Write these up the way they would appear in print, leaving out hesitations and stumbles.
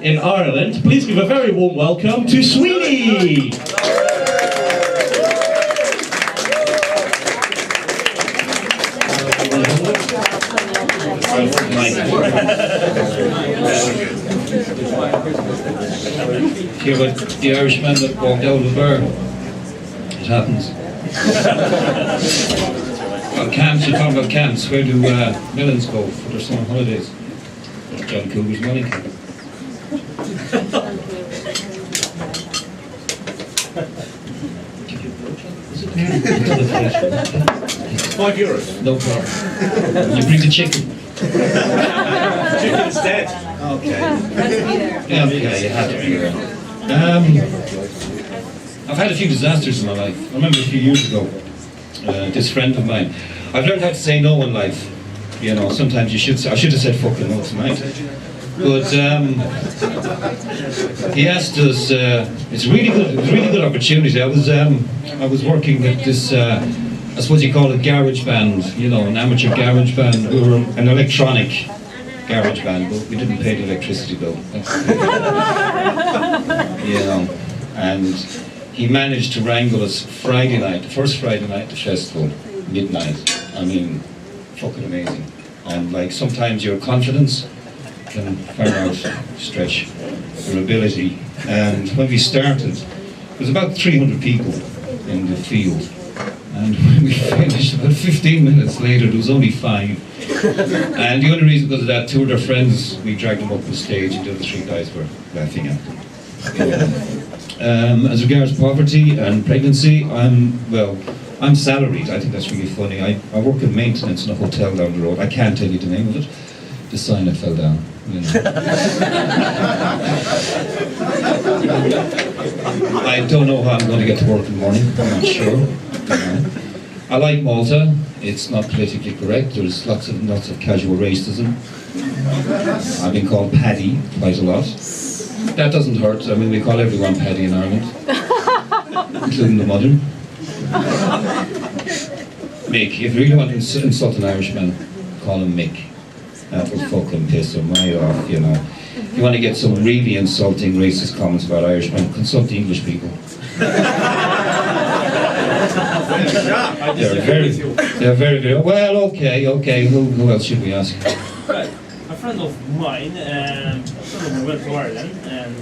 in Ireland. Please give a very warm welcome to Sweeney! Hear about the Irishman that walked out of the bar? It happens. Well, camps, you're talking about camps. Where do Millons go for their summer holidays? John Cougar's money camp. €5. No problem. You bring the chicken. Chicken instead. Okay. Yeah, you have to be around. I've had a few disasters in my life. I remember a few years ago, this friend of mine. I've learned how to say no in life. You know, sometimes you should say, I should have said fucking no tonight. But he asked us, it's really good, it was a really good opportunity. I was working at this, I suppose you call it garage band, you know, an amateur garage band. We were an electronic garage band, but we didn't pay the electricity bill. You know, and he managed to wrangle us Friday night, the first Friday night at the festival, midnight. I mean, fucking amazing. And like sometimes your confidence can far out stretch your ability. And when we started, there was about 300 people in the field. And when we finished, about 15 minutes later, there was only 5. And the only reason because of that, 2 of their friends, we dragged them up on stage and the other 3 guys were laughing at them. You know. As regards poverty and pregnancy, I'm salaried. I think that's really funny. I work in maintenance in a hotel down the road. I can't tell you the name of it. The sign that fell down. You know. I don't know how I'm going to get to work in the morning. I'm not sure. You know. I like Malta. It's not politically correct. There's lots of casual racism. I've been called Paddy quite a lot. That doesn't hurt. I mean, we call everyone Paddy in Ireland, including the mother. Mick. If you really want to insult an Irishman, call him Mick. That will fucking piss him right off, you know. If you want to get some really insulting racist comments about Irishmen, consult the English people. They're very, well, okay, who else should we ask? Right. A friend of mine, went to Ireland, and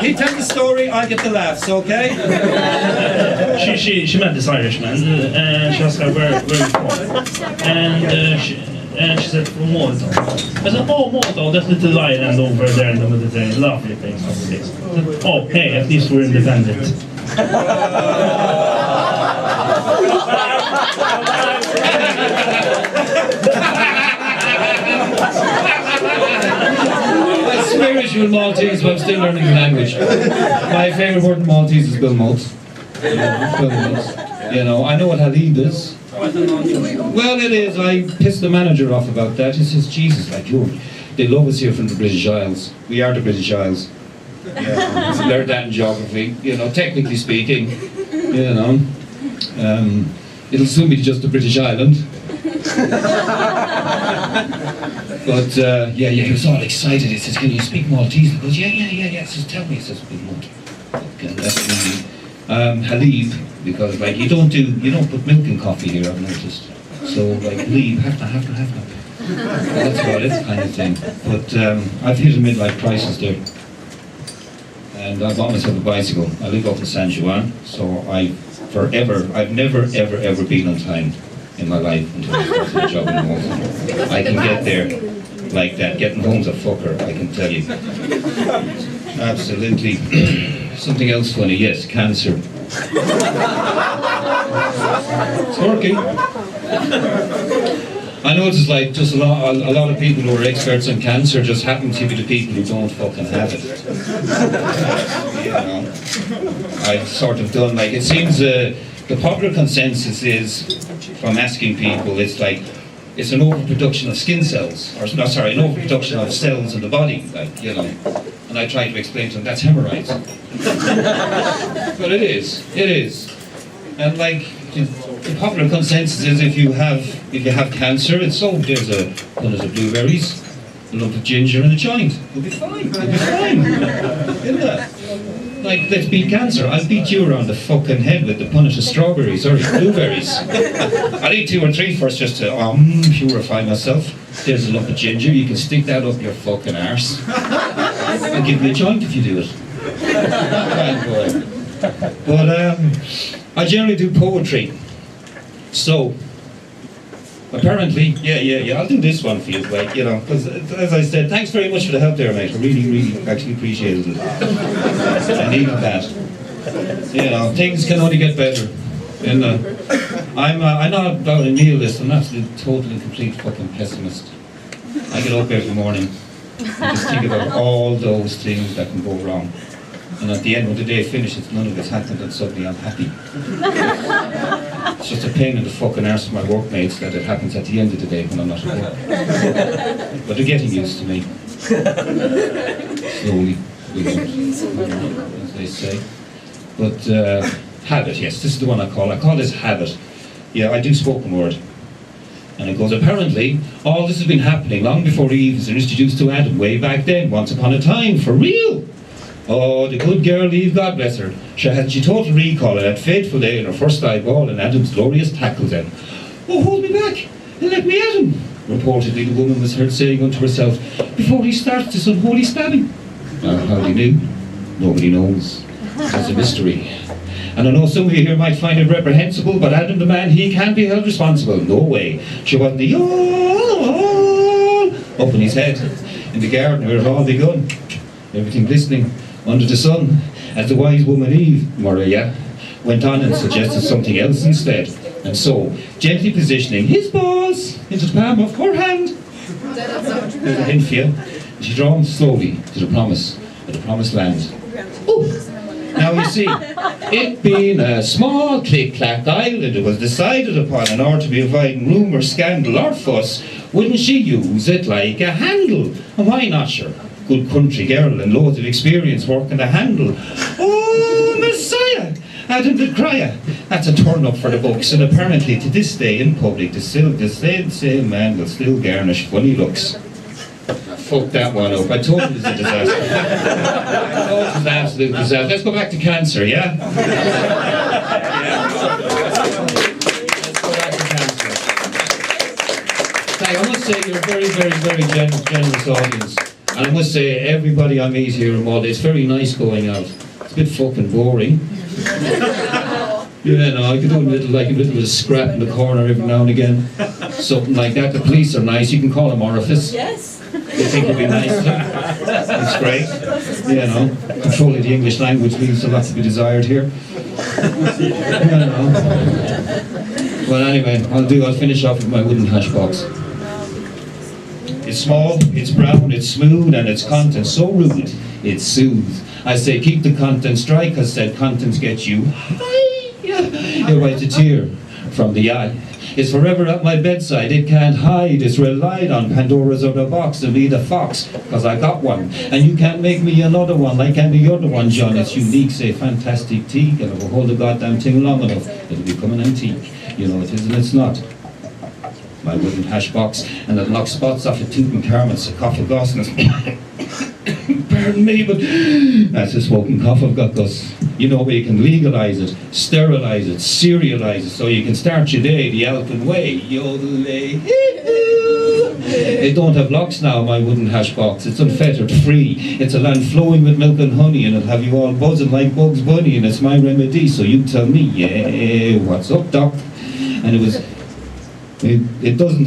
He tells the story, I get the laughs, okay? she met this Irishman, and she asked her where are you from, and she said from Malta. I said, oh, Malta, that little island over there in the Mediterranean, lovely place. I said, oh, hey, at least we're independent. I'm spiritual Maltese, but I'm still learning the language. My favourite word in Maltese is Bill Maltz. You know, I know what ad-lib is. Well, it is. I pissed the manager off about that. He says, Jesus, like you, they love us here from the British Isles. We are the British Isles. Yeah, learned that in geography. You know, technically speaking, you know, it'll soon be just the British island. But yeah, he was all excited. He says, "Can you speak Maltese?" He goes, "Yeah." He says, "Tell me." He says, "Big Maltese." Okay, that's really halib, because like you don't put milk in coffee here, I've noticed. So like halib, have to. That's about it, kind of thing. But I've hit a midlife crisis there, and I bought myself a bicycle. I live up in San Juan, so I've never ever been on time in my life until I started a job in Malta. I can get there like that. Getting home's a fucker, I can tell you. Absolutely. Something else funny, yes, cancer. It's working. I know it's like just a lot of people who are experts on cancer just happen to be the people who don't fucking have it. You know, I've sort of done like, it seems the popular consensus is, from asking people, it's like, it's an overproduction of skin cells, or no, sorry, an overproduction of cells in the body, like, you know. And I try to explain to them that's hemorrhoids. But it is. And like, the popular consensus is if you have cancer, it's there's a bunch of blueberries, a lump of ginger and a joint. You'll be fine. You'll be fine. Isn't that? Like, let's beat cancer. I'll beat you around the fucking head with the punnet of strawberries, or blueberries. I'll eat 2 or 3 first just to purify myself. There's a lump of ginger, you can stick that up your fucking arse. I'll give you a joint if you do it. Fine boy. But I generally do poetry. So, apparently, yeah, I'll do this one for you, like, you know, because as I said, thanks very much for the help there, mate. I really actually appreciated it. I needed that. You know, things can only get better. And I'm not about a nihilist, I'm not a total and complete fucking pessimist. I get up every morning and just think about all those things that can go wrong. And at the end, when the day finishes, none of it's happened, and suddenly I'm happy. It's just a pain in the fucking arse of my workmates that it happens at the end of the day when I'm not at work. But they're getting used to me. Slowly, as they say. But habit, yes, this is the one I call this habit. Yeah, I do spoken word. And it goes, apparently, all this has been happening long before Eve was introduced to Adam, way back then, once upon a time, for real. Oh, the good girl Eve, God bless her. She had total recall of that fateful day in her first eyeball and Adam's glorious tackle then. Oh, hold me back and let me at him, reportedly the woman was heard saying unto herself, before he starts this unholy stabbing. How he knew? Nobody knows. It's a mystery. And I know some of you here might find it reprehensible, but Adam the man, he can't be held responsible. No way. She wasn't the up in his head in the garden where it all begun. Everything glistening under the sun, as the wise woman Eve, Maria, went on and suggested something else instead. And so, gently positioning his balls into the palm of her hand, there's a hint for you, she drawn slowly to the promised land. Ooh. Now you see, it being a small click-clack island, it was decided upon in order to be avoiding rumour, scandal or fuss, wouldn't she use it like a handle? And why not, sure? Good country girl and loads of experience working the handle. Oh, Messiah! Adam the Crier. That's a turn up for the books, and apparently to this day in public, the same man will still garnish funny looks. Fuck that one up. I told you it was a disaster. I told you it was an absolute disaster. Let's go back to cancer, yeah? Let's go back to cancer. Now, I must say you're a very generous audience. And I must say, everybody I meet here in Malta, it's very nice going out. It's a bit fucking boring. You know, I could do a little bit of a scrap in the corner every now and again. Something like that. The police are nice. You can call them orifice. Yes. They think it'd be nice. It's great. You know, controlling the English language leaves a lot to be desired here. You know. Well, anyway, I'll finish off with my wooden hash box. It's small, it's brown, it's smooth, and its contents so rude, it's soothed. I say keep the contents dry, cause said contents get you high. It wipes a tear from the eye. It's forever at my bedside, it can't hide. It's relied on Pandora's other box to be the fox, cause I got one. And you can't make me another one like any other one, John. It's unique, say fantastic teak, and if I hold the goddamn thing long enough, it'll become an antique. You know it is and it's not. My wooden hash box, and it knocks spots off a Tutankhamun's sarcophagus, and pardon me, but that's a smoking cough I've got, Gus. You know where you can legalise it, sterilise it, serialise it, so you can start your day the Alpin way. Yodelay. It don't have locks now, my wooden hash box. It's unfettered, free. It's a land flowing with milk and honey, and it'll have you all buzzing like Bugs Bunny, and it's my remedy, so you tell me, yeah, what's up, doc? And it don't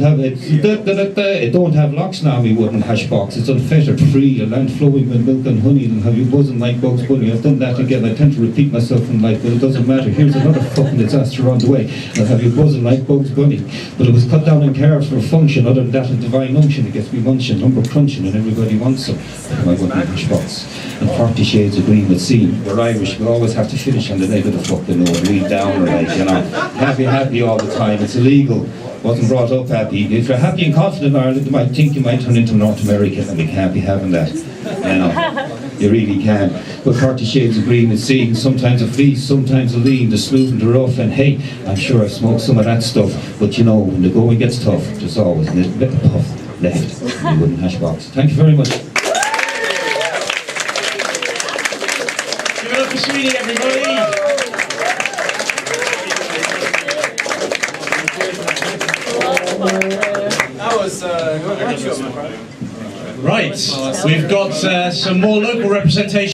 have locks now, me wooden hash box. It's unfettered, free, a land flowing with milk and honey, and have you buzzing like Bugs Bunny. I've done that again. I tend to repeat myself in life, but it doesn't matter. Here's another fucking disaster on the way. I'll have you buzzing like Bugs Bunny. But it was cut down in carves for a function. Other than that, a divine unction. It gets me munching, lumber crunching, and everybody wants some. My wooden hash box. And 40 shades of green with sea. We're Irish. We always have to finish on the leg of the fucking note. Read down, like, you know. Happy all the time. It's illegal. Wasn't brought up happy. If you're happy and confident in Ireland, you might think you might turn into North America, and we can't be having that. You know. You really can. But 30 shades of green is seen, sometimes a fleece, sometimes a lean, the smooth and the rough, and hey, I'm sure I've smoked some of that stuff, but you know, when the going gets tough, there's always a little bit of puff left in the wooden hash box. Thank you very much. Give it up for Sweeney, everybody. That was Right, we've got some more local representation.